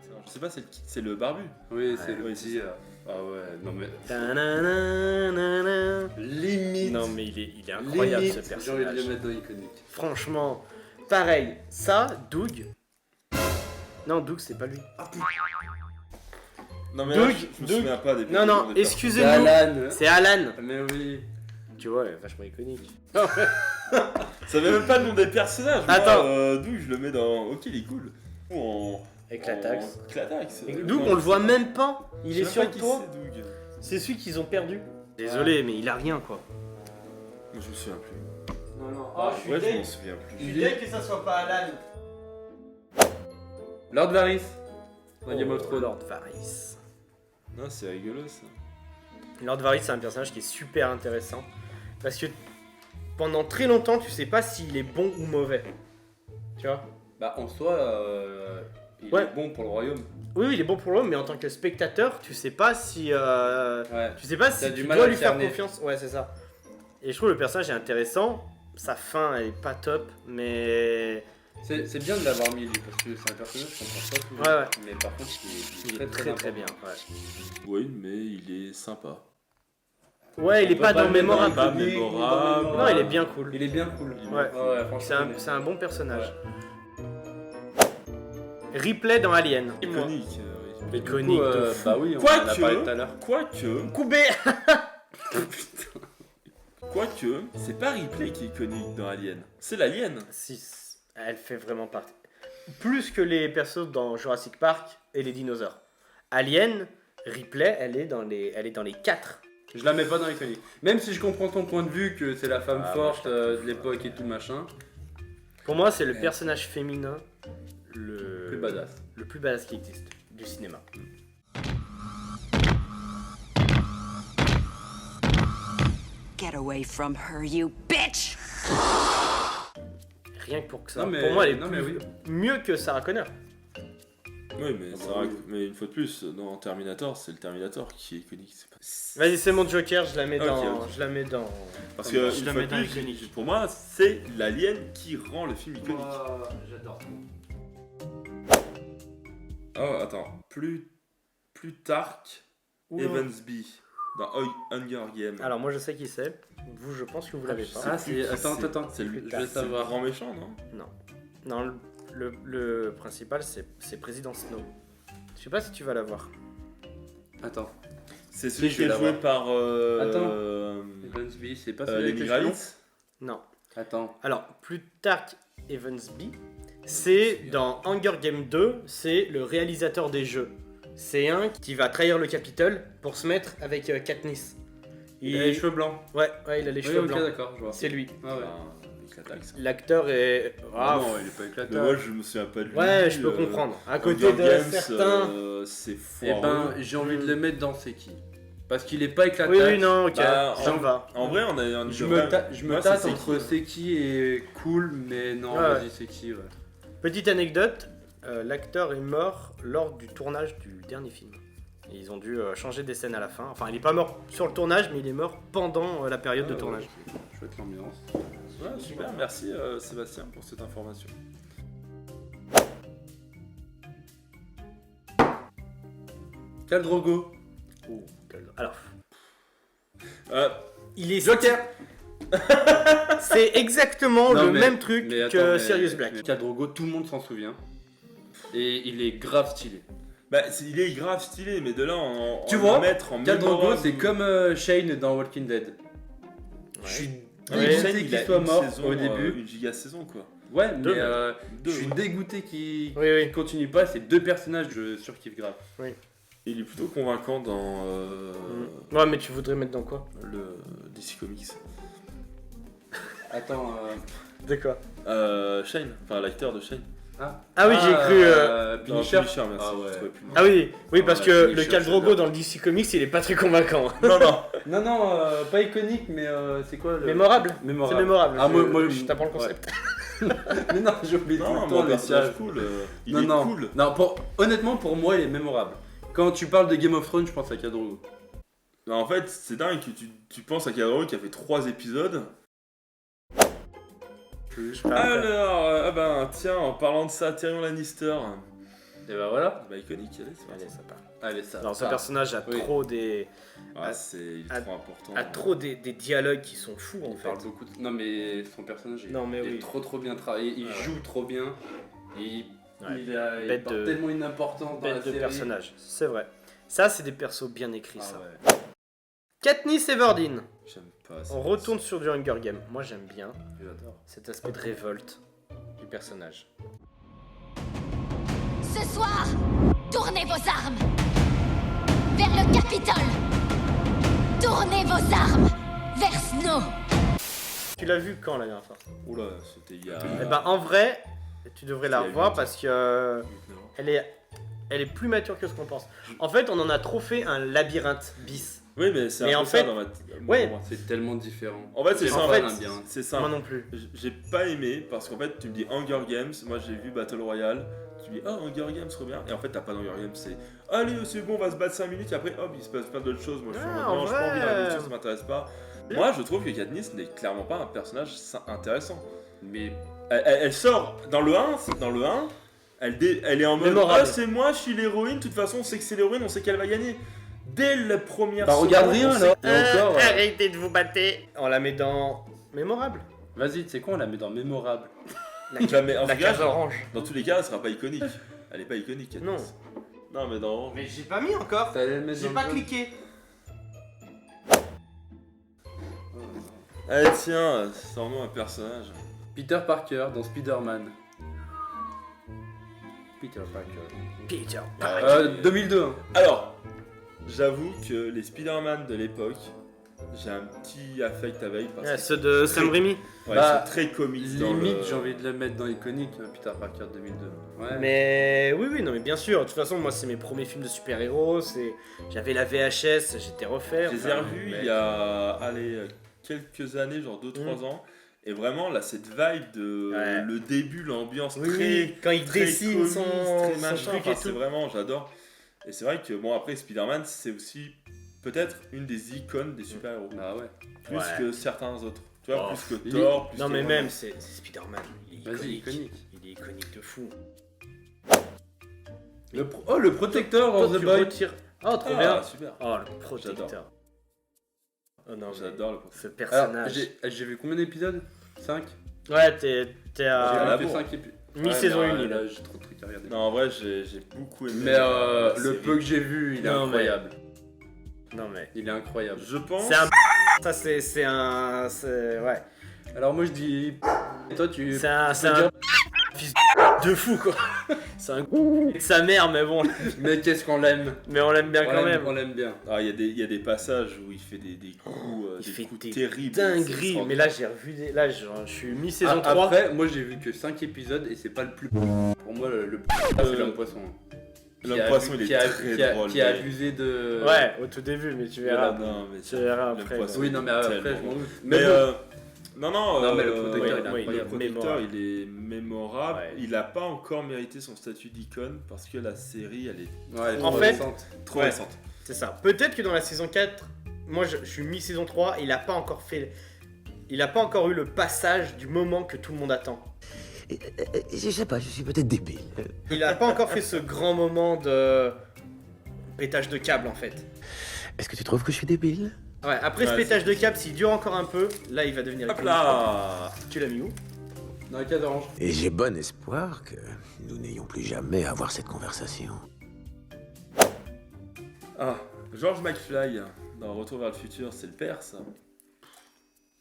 Putain, je sais pas c'est le barbu. Oui, c'est Ouais, le oui, petit. c'est ça. Ah ouais, non mais. Ta-na-na-na-na. Limite. Non mais il est incroyable Limite, ce j'ai envie de personnage. le mettre dans iconique. Franchement, pareil. Ça, Doug. Non, Doug c'est pas lui. Non mais Doug, là, je me Doug. souviens pas des Non non, des excusez-nous. Alan. C'est Alan. Mais oui. Tu vois, elle est vachement iconique. Ça veut même pas le nom des personnages. Attends. Moi, Doug je le mets dans. Ok il est cool. Ou en. Avec la taxe. en Clatax. Et Doug, on le voit même pas. Il Je est sais sur même le pas toit. qui c'est, Doug. C'est celui qu'ils ont perdu. Désolé, mais il a rien quoi. Moi je me souviens plus. Non, non. Ouais, je m'en souviens plus. Je suis deg que ça soit pas Alan. Lord Varys. Dans Game of Thrones. Lord Varys. Non, c'est rigolo ça. Lord Varys, c'est un personnage qui est super intéressant. Parce que pendant très longtemps, tu sais pas s'il est bon ou mauvais. Tu vois? Bah en soi, il Ouais. est bon pour le royaume. Oui, oui, il est bon pour l'homme, mais en tant que spectateur, tu sais pas si. Ouais. Tu sais pas T'as si du tu mal dois à lui faire cerner. confiance. Ouais, c'est ça. Et je trouve le personnage est intéressant. Sa fin, elle est pas top, mais. C'est bien de l'avoir mis lui parce que c'est un personnage qu'on pense pas souvent. Ouais, ouais. Mais par contre, Il est très très bien. Ouais, Oui, mais il est sympa. ouais il est peut pas pas dans le mettre dans mémorable. Pas iconique, mémorable. Non, il est bien cool. Il est bien cool. Ouais. Franchement. C'est un bon personnage. Ripley dans Alien. Iconique. Mais du Iconique coup, de fou. bah oui, on en a parlé Quoique, tout à l'heure. Coubé. quoique, c'est pas Ripley qui est iconique dans Alien. C'est l'alien. Si, elle fait vraiment partie. Plus que les persos dans Jurassic Park et les dinosaures. Alien, Ripley, elle est dans les 4. Je la mets pas dans l'iconique. Même si je comprends ton point de vue que c'est la femme Ah, forte de l'époque et tout machin. Pour moi, c'est le personnage féminin le Plus badass. le plus badass qui existe du cinéma. Get away from her, you bitch! Rien que pour que ça. Non, mais- pour moi, elle est non, mais oui. mieux que Sarah Connor. Oui, mais, Ah bah ça, oui. mais une fois de plus, dans Terminator, c'est le Terminator qui est iconique. C'est pas... Vas-y, c'est mon Joker, je la mets Ok, dans. ok. Je la mets dans. Parce que, Je une la fois mets de dans plus, iconique. pour moi, c'est l'alien qui rend le film iconique. J'adore. Oh, attends. Plutarch Oula. Evansby dans Hunger Games. Alors, moi, je sais qui c'est. Vous, je pense que vous l'avez pas. Ah, c'est. Attends. C'est le, Je vais c'est le savoir. grand méchant, non? Non, le principal, c'est Président Snow. Je sais pas si tu vas l'avoir. Attends. C'est celui je qui vais est joué l'avoir. par Evansby, c'est pas celui Lenny avec les cheveux. Kravitz. Non. Attends. Alors, Plutarch Evansby, c'est dans Hunger Games 2, c'est le réalisateur des jeux. C'est un qui va trahir le Capitole pour se mettre avec Katniss. Il a les cheveux blancs. Ouais, il a les Oui, cheveux ok, blancs. d'accord, je vois. C'est lui. Ah ouais. Avec l'attaque, ça. L'acteur est. Ah, Ah, non, il est pas Mais éclatant. moi, je me souviens pas de lui. ouais, je peux comprendre. À côté Hunger de Games, certains. c'est Eh foireux. ben, j'ai envie de le mettre dans c'est qui. Parce qu'il est pas éclatant. Oui, oui, non, ok. Bah, J'en va. En vrai, on a Je me Ouais, tâte c'est entre Seki. Seki et Cool, mais non, Ouais, vas-y, Seki, ouais. Petite anecdote, l'acteur est mort lors du tournage du dernier film. Et ils ont dû changer des scènes à la fin. Enfin, il est pas mort sur le tournage, mais il est mort pendant la période de tournage. Chouette l'ambiance. Ouais, super, merci Sébastien pour cette information. Khal Drogo. Oh, alors, il est Joker. C'est exactement Non, le mais- même truc mais attends, que mais- Sirius Black. mais Khal Drogo, tout le monde s'en souvient. Et il est grave stylé. Bah, il est grave stylé, mais de là, Tu en vois, le mettre en Khal Drogo, mémorable- c'est comme Shane dans Walking Dead. Je suis Ouais, dégoûté Shane, qu'il il a soit une mort saison, au début. une giga saison, quoi. Ouais, Deux, mais même. Deux, je suis ouais. dégoûté qu'il Oui. continue pas. C'est deux personnages, je surkiffe grave. Il est plutôt convaincant dans Ouais, mais tu voudrais mettre dans quoi? le DC Comics. Attends. De quoi? Shane, enfin l'acteur de Shane. Ah oui, j'ai cru. Non, Punisher. Punisher, merci. Ah ouais. je trouvais plus le nom. Ah oui, parce Ouais, que Punisher, le Khal Drogo j'adore. dans le DC Comics, il est pas très convaincant. Non, non. Non, pas iconique, mais c'est quoi le. Mémorable. Mémorable. C'est mémorable. Ah, moi, je t'apprends le concept. Mais non, j'oublie tout Non, le mon temps le personnage siège. cool. Il Non, est non. cool. Non, honnêtement, pour moi, il est mémorable. Quand tu parles de Game of Thrones, je pense à Khal Drogo. Non, en fait, c'est dingue que tu penses à Khal Drogo qui a fait 3 épisodes. Alors, ah ben tiens, en parlant de ça, Tyrion Lannister. Et bah voilà. Bah iconique, allez, c'est parti. Allez, ça part. Allez, ça. Non, ce ça. personnage a Oui. trop des. Ah, il est trop important. A trop des dialogues qui sont fous en Il fait. parle beaucoup. Non, mais son personnage Non, mais il est oui. trop bien travaillé. Il joue trop bien. Il Ouais. il Bête porte de- tellement une importance dans la Bête de série. personnages, c'est vrai. Ça, c'est des persos bien écrits, Ah ça. ouais. Katniss Everdeen. J'aime pas ça. On retourne sur du Hunger Games. Moi, j'aime bien J'adore. cet aspect de révolte du personnage. Ce soir, tournez vos armes vers le Capitole. Tournez vos armes vers Snow. Tu l'as vu quand la dernière fois? Oula, c'était il y a. Eh ben, en vrai, tu devrais la Il y a revoir 8 parce que elle est plus mature que ce qu'on pense. En fait, on en a trop fait un labyrinthe bis. Oui, mais c'est Mais un en peu fait- ça dans ma. Ouais. moi. C'est tellement différent. En fait, c'est Les ça. fans En fait, aiment bien. c'est ça. Moi non plus. J'ai pas aimé parce qu'en fait, tu me dis Hunger Games. Moi, j'ai vu Battle Royale. Tu me dis, oh, Hunger Games, trop bien. Et en fait, t'as pas d'Hunger Games. C'est, allez, c'est bon, on va se battre 5 minutes. Et après, hop, il se passe plein d'autres choses. Moi, je suis en mode, en non, j'ai pas vrai. envie d'investir, ça m'intéresse pas. Moi, je trouve que Katniss n'est clairement pas un personnage intéressant. Mais Elle sort dans le 1, elle est en mode Mémorable. ah, c'est moi, je suis l'héroïne, de toute façon on sait que c'est l'héroïne, on sait qu'elle va gagner. Dès la première bah regarde seconde, rien on sait- là. Et encore. Arrêtez de vous battre. On la met dans mémorable. Vas-y, tu sais quoi, on la met dans mémorable. La mais en La tout cas, case orange. dans tous les cas, elle sera pas iconique. Elle est pas iconique, Katniss. Non, mais dans. Mais j'ai pas mis encore. T'allais le mettre J'ai dans pas le jaune. cliqué. Allez, tiens, sors-nous un personnage. Peter Parker dans Spider-Man. Peter Parker. Peter. 2002. Hein. Alors, j'avoue que les Spider-Man de l'époque, j'ai un petit affect avec parce Ouais, que ceux de c'est Sam très- Raimi. ouais, Bah, c'est très comique. dans Limite, le- j'ai envie de le mettre dans iconique, Peter Parker 2002. Ouais. Mais oui, non, mais bien sûr. De toute façon, moi, c'est mes premiers films de super-héros. J'avais la VHS, j'étais refait. Je les ai revus il y a quelques années, genre 2-3 ans. Et vraiment, là, cette vibe de Ouais. le début, l'ambiance Oui, très, quand il très dessine comique, son très machin. truc Enfin, et c'est tout. vraiment, j'adore. Et c'est vrai que, bon, après, Spider-Man, c'est aussi peut-être une des icônes des super-héros. Ah ouais. Plus Ouais. que certains autres. Tu vois, Oh, plus que il Thor. Plus Non, que mais Wonder même, c'est Spider-Man. Il est Vas-y, iconique. iconique. Il est iconique de fou. Le protecteur dans Toi, The tu Boy. retires- Oh, trop Ah, bien. super. Oh, le protecteur. Oh non, J'adore le ce Alors, personnage. j'ai vu combien d'épisodes 5. Ouais, t'es J'ai à la fait bourre. 5 épisodes. mi-saison 1. Là, j'ai trop de trucs à regarder. Non, en vrai, j'ai beaucoup aimé. Mais la le série. peu que j'ai vu, il est Non, mais- incroyable. Non, mais. Il est incroyable. Je pense. C'est un. Ça, c'est un. Ouais. Alors moi je dis... Et toi tu... C'est un. tu peux dire- Fils de fou, quoi. C'est un. de sa mère, mais bon. Mais qu'est-ce qu'on l'aime. Mais on l'aime bien quand même. On l'aime bien. Ah, il y a des passages où il fait des coups, Il des fait coups des terribles. dingueries. C'est Mais là, j'ai revu des. Là, je suis mi-saison 3. Après, moi j'ai vu que 5 épisodes et c'est pas le plus... Pour moi le plus... c'est l'homme poisson. L'homme poisson, il est très drôle. Qui a mais- abusé de... Ouais, au tout début, mais tu verras. Non, mais Tu verras l'homme après. poisson, Oui non mais après tellement je m'en doute. Mais Non, mais le protecteur, il est ouais, incroyable. Le protecteur, mémorable. il est mémorable. Ouais. Il a pas encore mérité son statut d'icône parce que la série, elle est Ouais, En trop fait- récente. trop Ouais. récente. C'est ça. Peut-être que dans la saison 4, moi je suis mi-saison 3, il a pas encore fait. Il a pas encore eu le passage du moment que tout le monde attend. Je sais pas, je suis peut-être débile. Il a pas encore fait ce grand moment de pétage de câble en fait. Est-ce que tu trouves que je suis débile? Ouais, après ce Ouais, pétage de câble, s'il dure encore un peu, là il va devenir Hop iconique. là. Tu l'as mis où? Dans la case orange. Et j'ai bon espoir que nous n'ayons plus jamais à avoir cette conversation. Ah, George McFly dans Retour vers le futur, c'est le père ça.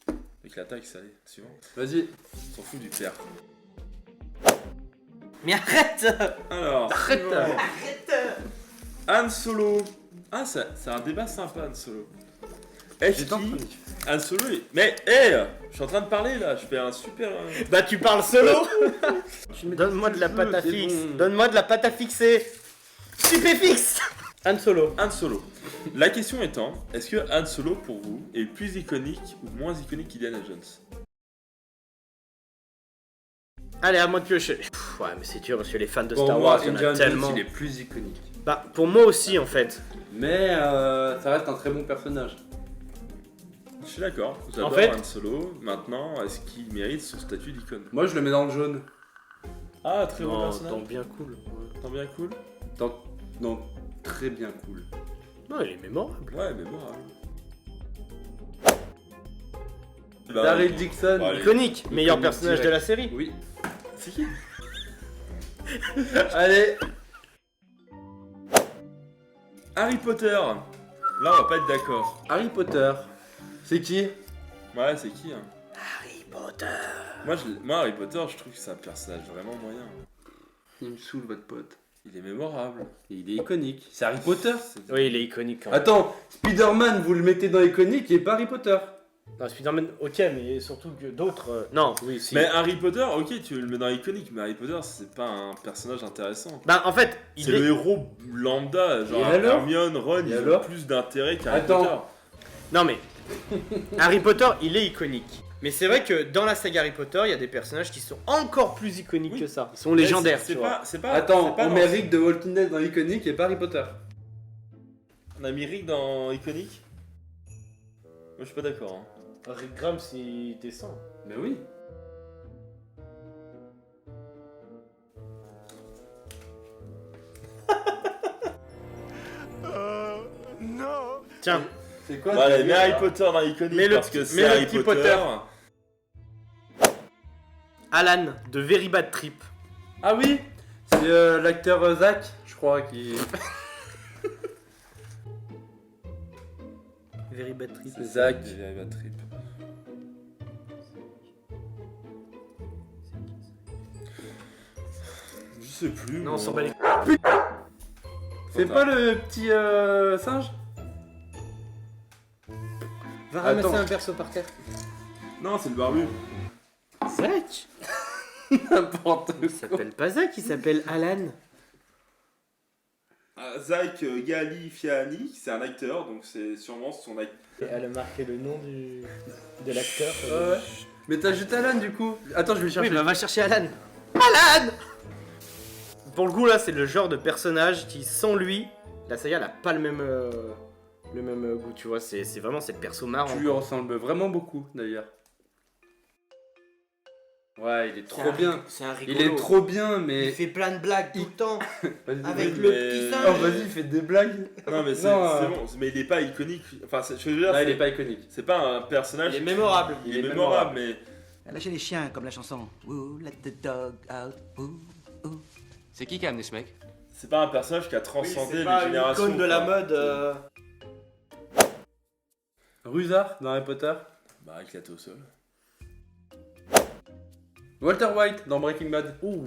Avec l'attaque, ça allait. Suivant. Vas-y. On s'en fout du père. Mais arrête! Alors, Arrête. suivant. Han Solo. Ah, c'est un débat sympa, Han Solo. Est-ce J'étais en train de qu'il... kiffer. Han Solo est... Mais, hé, je suis en train de parler là, je fais un super... Bah tu parles solo! mets Donne-moi tout de la ce pâte à que tu fixe! veux, c'est bon. Donne-moi de la pâte à fixer! Stupéfixe! Han Solo. Han Solo. La question étant, est-ce que Han Solo, pour vous, est plus iconique ou moins iconique qu'Indiana Jones? Allez, à moi de piocher. Pff, ouais, mais c'est dur parce que les fans de Pour Star moi, Wars, il y en a Indiana tellement. Jones, il est plus iconique. Bah, pour moi aussi en fait. Mais ça reste un très bon personnage. Je suis d'accord, j'adore En fait- Han Solo. Maintenant, est-ce qu'il mérite son statut d'icône? Moi, je le mets dans le jaune. Ah, très bon Non, personnage. tant bien cool. Tant bien cool. Dans très bien cool. Non, il est mémorable. Ouais, mémorable. Daryl Dixon. Bon, allez. Iconique, meilleur Iconique personnage de direct. la série. Oui. C'est qui? Allez. Harry Potter. Là, on va pas être d'accord. Harry Potter. C'est qui? Ouais, c'est qui hein? Harry Potter. Moi, Harry Potter, je trouve que c'est un personnage vraiment moyen. Il me saoule, votre pote. Il est mémorable. Et il est iconique. C'est Harry Potter. Oui, il est iconique quand même. Attends, Spider-Man, vous le mettez dans iconique et pas Harry Potter. Non, Spider-Man, ok, mais surtout que d'autres. Non, oui, si. Mais Harry Potter, ok, tu le mets dans iconique, mais Harry Potter, c'est pas un personnage intéressant. Bah, en fait, C'est il est. le héros lambda, genre Et alors Hermione, Ron, Et ils ont alors plus d'intérêt qu'Harry Attends. Potter. Non, mais. Harry Potter, il est iconique. Mais c'est vrai que dans la saga Harry Potter, il y a des personnages qui sont encore plus iconiques Oui. que ça. Ils sont légendaires. C'est tu vois. pas, c'est pas. Attends, c'est pas on met Rick de Walking Dead dans iconique et pas Harry Potter. On a mis Rick dans iconique. Moi, je suis pas d'accord. Hein. Rick Grimes, il descend. Mais oui. Non. Tiens, C'est quoi Bon, allez, ce mets Harry délire Potter dans iconique Mets le parce que petit- c'est mets le Harry petit Potter. Potter. Alan de Very Bad Trip. Ah oui, c'est l'acteur Zach, je crois, qui. Very Bad Trip. Zach. Harry Bad Trip. Je sais plus. Non, on moi. s'en bat les. C'est pas le petit singe? Va ramasser Attends. un perso par terre. Non, c'est le barbu. Zach. N'importe Il quoi. s'appelle pas Zach, il s'appelle Alan. Zach Galifianakis, c'est un acteur, donc c'est sûrement son acteur. Et elle a marqué le nom de l'acteur. Ouais. Mais t'as juste Alan du coup. Attends, je vais le Oui, chercher. bah va chercher Alan. Alan. Pour le coup, là, c'est le genre de personnage qui, sans lui, la saga n'a pas le même goût, tu vois. C'est vraiment ces persos marrants. Tu lui ressembles vraiment beaucoup d'ailleurs. Ouais, il est trop bien. C'est un Il est trop bien, mais. Il fait plein de blagues tout le temps. Vas-y, Avec vas-y. le mais- petit Oh, singe. vas-y, fais des blagues. Non, mais c'est Non, c'est bon, mais il est pas iconique. Enfin, je veux dire, Là, il c'est- est pas iconique. c'est pas un personnage. Il est mémorable. Il est mémorable, mais Lâchez les chiens, comme la chanson. Ooh, let the dog out. Ooh, ooh. C'est qui a amené ce mec? c'est pas un personnage qui a Oui, transcendé c'est les pas une générations. icône de la quoi. mode. Rusard dans Harry Potter. Bah, éclaté au sol. Walter White dans Breaking Bad. Ouh.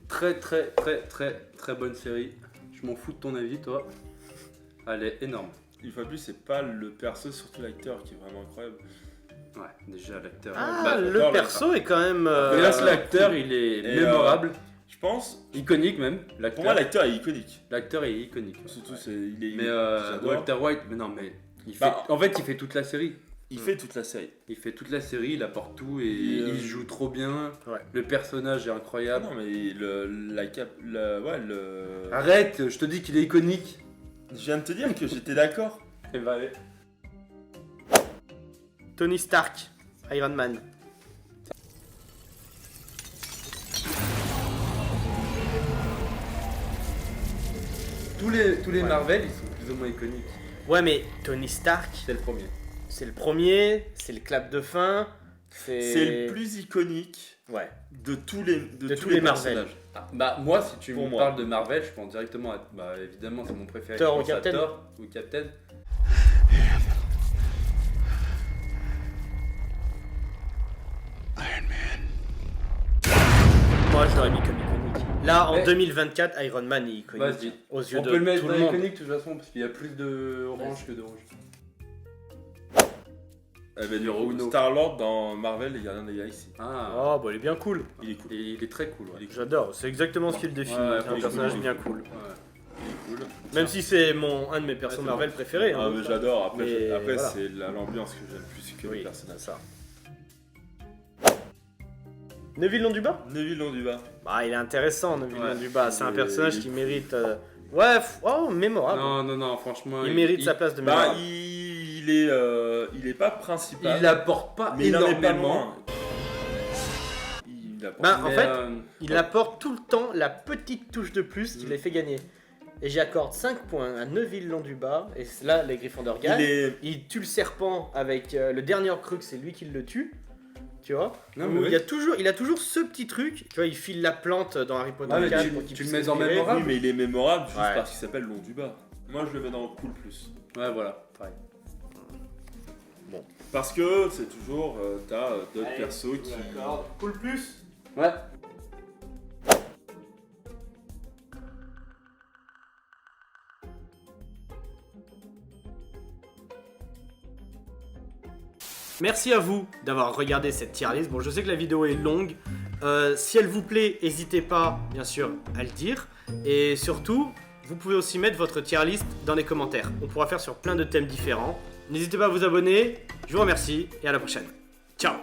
Très très bonne série. Je m'en fous de ton avis, toi. Elle est énorme. Une fois de plus, c'est pas le perso, surtout l'acteur qui est vraiment incroyable. Ouais, déjà l'acteur. Ah, Bah, le j'adore perso est quand même. Mais là, c'est l'acteur, il est Et, mémorable. Je pense, Iconique même. pour moi, l'acteur est iconique. L'acteur est iconique. Surtout, il est. Mais j'adore. Walter White, mais non, mais. Bah, en fait, il fait toute la série. Il fait toute la série. Il fait toute la série, il apporte tout et il joue trop bien. Ouais. Le personnage est incroyable. Non mais Arrête, je te dis qu'il est iconique. Je viens de te dire que j'étais d'accord. Et bah allez. Tony Stark, Iron Man. Tous les Marvel, ils sont plus ou moins iconiques. Ouais, mais Tony Stark, C'est le premier. c'est le premier, c'est le clap de fin. C'est le plus iconique Ouais. de tous les tous les Marvel. personnages. Ah, bah moi, si tu Pour me moi. parles de Marvel, je pense directement à... Bah évidemment, c'est mon préféré. Thor Je ou pense à Captain. Thor ou Captain. Moi, je l'aurais mis comme iconique. Là, en Ouais. 2024, Iron Man est iconique. Vas-y. Aux yeux On de peut le mettre tout dans le monde. iconique de toute façon, parce qu'il y a plus de orange que de rouge. Eh ben, Uno. Star-Lord dans Marvel, les Gardiens de la Galaxie. Ah. Oh, bah, il est bien cool. Il est cool. Et il est très cool, ouais. J'adore. C'est exactement ce qu'il définit. Ouais, C'est un il est personnage cool. bien cool. Ouais. Il est cool. Même si c'est un de mes persos Ouais, c'est Marvel préférés. Ah, hein. mais j'adore. Après, Mais après voilà. c'est l'ambiance que j'aime plus que Oui, le personnage. ça. Neville Londuba. Neville Londuba. Bah, il est intéressant, Neville Ouais. Londuba. C'est un Il est- personnage il est qui cool. mérite. Ouais, mémorable. Non, franchement. Il mérite sa place de Bah, mémoire. il est pas principal. Il apporte pas mais il en est pas énormément. loin. Il apporte. Bah, en Mais, fait, il apporte tout le temps la petite touche de plus qui Mm. les fait gagner. Et j'accorde 5 points à Neville Londuba. Et là, les Gryffondors il gagnent. est. Il tue le serpent avec le dernier Horcrux, c'est lui qui le tue. Tu vois. Non, Où mais il a toujours ce petit truc. Tu vois, il file la plante dans Harry Potter Ah, mais 4 tu- pour qu'il tu puisse le mets en respirer. mémorable. Oui, mais il est mémorable juste Ouais. parce qu'il s'appelle Londuba. Moi, je le mets dans Cool Plus. Ouais, voilà. Pareil. Parce que c'est toujours. T'as d'autres Allez, persos qui. Cool plus. Ouais. Merci à vous d'avoir regardé cette tier list. Bon, je sais que la vidéo est longue. Si elle vous plaît, n'hésitez pas, bien sûr, à le dire. Et surtout, vous pouvez aussi mettre votre tier list dans les commentaires. On pourra faire sur plein de thèmes différents. N'hésitez pas à vous abonner. Je vous remercie et à la prochaine. Ciao!